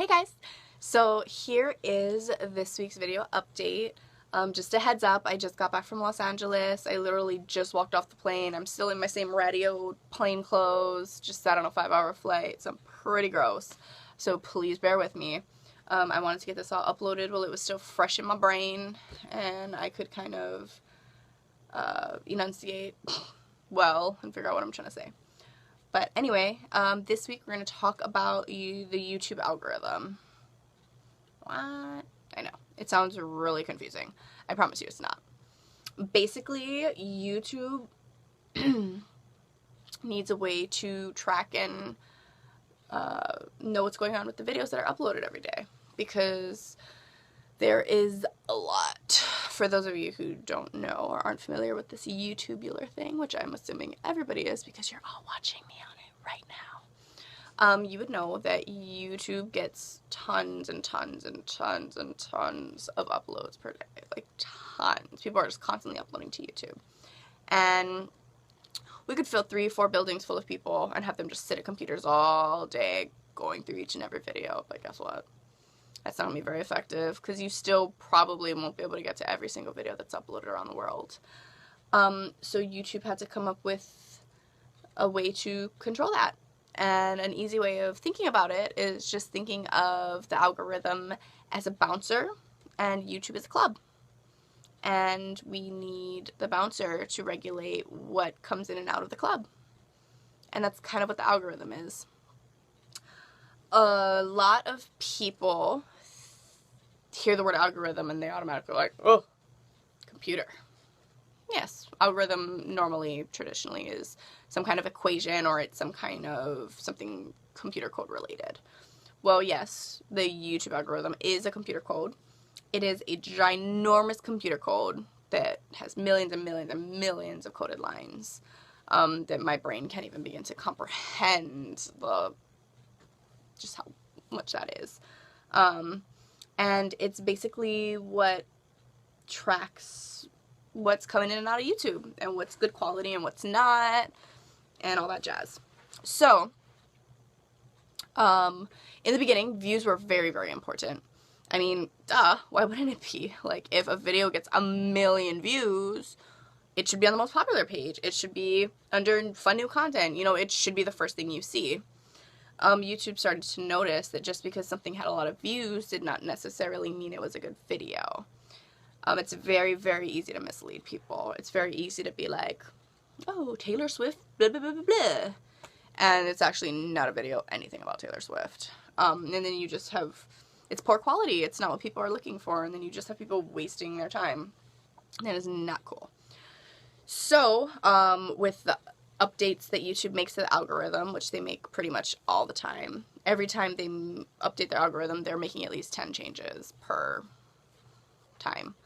Hey guys! So here is this week's video update. Just a heads up, I just got back from Los Angeles. I literally just walked off the plane. I'm still in my same radio plane clothes, just sat on a 5-hour flight, so I'm pretty gross. So please bear with me. I wanted to get this all uploaded while it was still fresh in my brain and I could kind of enunciate well and figure out what I'm trying to say. But anyway, this week we're going to talk about the YouTube algorithm. What? I know. It sounds really confusing. I promise you it's not. Basically, YouTube needs a way to track and know what's going on with the videos that are uploaded every day. Because there is a lot. For those of you who don't know or aren't familiar with this YouTubular thing, which I'm assuming everybody is because you're all watching me on it right now, you would know that YouTube gets tons and tons and tons and tons of uploads per day. Like tons. People are just constantly uploading to YouTube. And we could fill 3-4 buildings full of people and have them just sit at computers all day going through each and every video. But guess what? That's not going to be very effective because you still probably won't be able to get to every single video that's uploaded around the world. So YouTube had to come up with a way to control that. And an easy way of thinking about it is just thinking of the algorithm as a bouncer and YouTube as a club. And we need the bouncer to regulate what comes in and out of the club. And that's kind of what the algorithm is. A lot of people hear the word algorithm and they automatically like, oh, computer. Yes, algorithm normally, traditionally, is some kind of equation or it's some kind of something computer code related. Well, yes, the YouTube algorithm is a computer code. It is a ginormous computer code that has millions and millions and millions of coded lines that my brain can't even begin to comprehend just how much that is. And it's basically what tracks what's coming in and out of YouTube and what's good quality and what's not and all that jazz. So, in the beginning, views were very, very important. I mean, duh, why wouldn't it be? Like, if a video gets 1 million views, it should be on the most popular page. It should be under fun new content. You know, it should be the first thing you see. YouTube started to notice that just because something had a lot of views did not necessarily mean it was a good video. It's very, very easy to mislead people. It's very easy to be like, oh, Taylor Swift, blah, blah, blah, blah, blah. And it's actually not a video anything about Taylor Swift. And then you just have, it's poor quality. It's not what people are looking for. And then you just have people wasting their time. That is not cool. So, with the updates that YouTube makes to the algorithm, which they make pretty much all the time. Every time they update their algorithm, they're making at least 10 changes per time.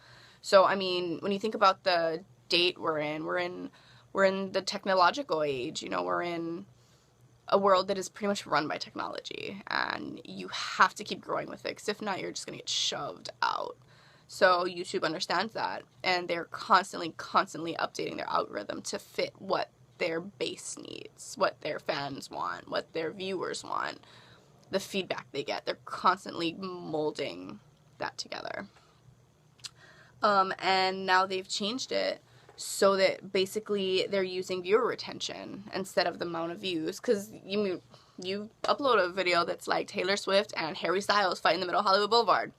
So, I mean, when you think about the date we're in the technological age, you know, we're in a world that is pretty much run by technology, and you have to keep growing with it, because if not, you're just going to get shoved out. So YouTube understands that, and they're constantly updating their algorithm to fit what their base needs, what their fans want, what their viewers want, the feedback they get. They're constantly molding that together. And now they've changed it so that basically they're using viewer retention instead of the amount of views. Because you upload a video that's like Taylor Swift and Harry Styles fight in the middle of Hollywood Boulevard.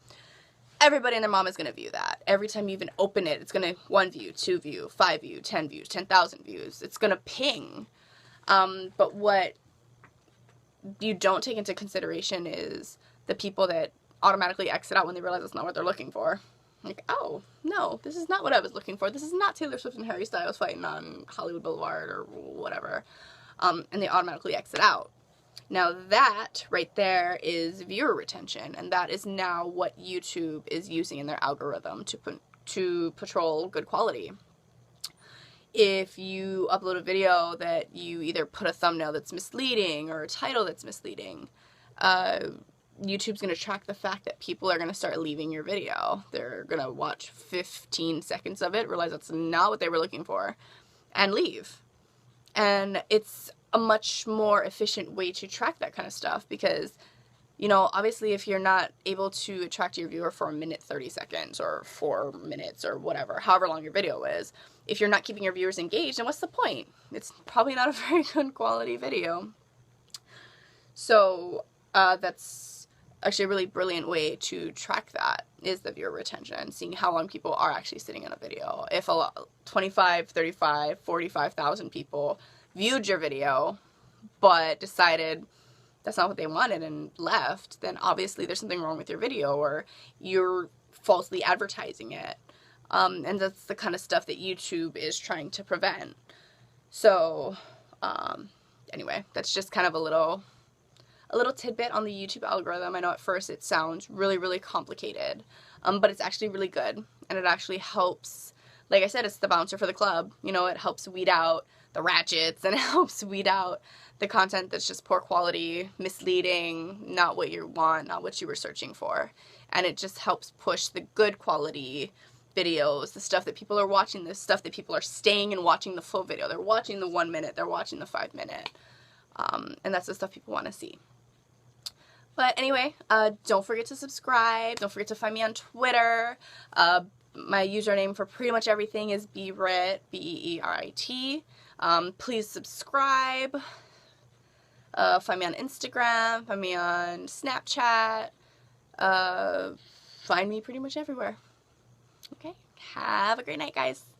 Everybody and their mom is going to view that. Every time you even open it, it's going to 1 view, 2 view, 5 view, 10 views, 10,000 views. It's going to ping. But what you don't take into consideration is the people that automatically exit out when they realize it's not what they're looking for. Like, oh, no, this is not what I was looking for. This is not Taylor Swift and Harry Styles fighting on Hollywood Boulevard or whatever. And they automatically exit out. Now that right there is viewer retention, and that is now what YouTube is using in their algorithm to patrol good quality. If you upload a video that you either put a thumbnail that's misleading or a title that's misleading, YouTube's going to track the fact that people are going to start leaving your video. They're going to watch 15 seconds of it, realize that's not what they were looking for, and leave. And it's a much more efficient way to track that kind of stuff because you know, obviously if you're not able to attract your viewer for 1:30 or 4 minutes or whatever, however long your video is, if you're not keeping your viewers engaged, then what's the point? It's probably not a very good quality video. So that's actually a really brilliant way to track that, is the viewer retention, seeing how long people are actually sitting in a video. If 25, 35, 45,000 people viewed your video but decided that's not what they wanted and left, then obviously there's something wrong with your video, or you're falsely advertising it. And that's the kind of stuff that YouTube is trying to prevent. So anyway, that's just kind of a little tidbit on the YouTube algorithm. I know at first it sounds really, really complicated, but it's actually really good, and it actually helps. Like I said, it's the bouncer for the club. You know, it helps weed out the ratchets, and it helps weed out the content that's just poor quality, misleading, not what you want, not what you were searching for. And it just helps push the good quality videos, the stuff that people are watching, the stuff that people are staying and watching the full video. They're watching the 1 minute, they're watching the 5 minute. And that's the stuff people want to see. But anyway, don't forget to subscribe. Don't forget to find me on Twitter. My username for pretty much everything is Beerit, Beerit. Please subscribe. Find me on Instagram. Find me on Snapchat. Find me pretty much everywhere. Okay? Have a great night, guys.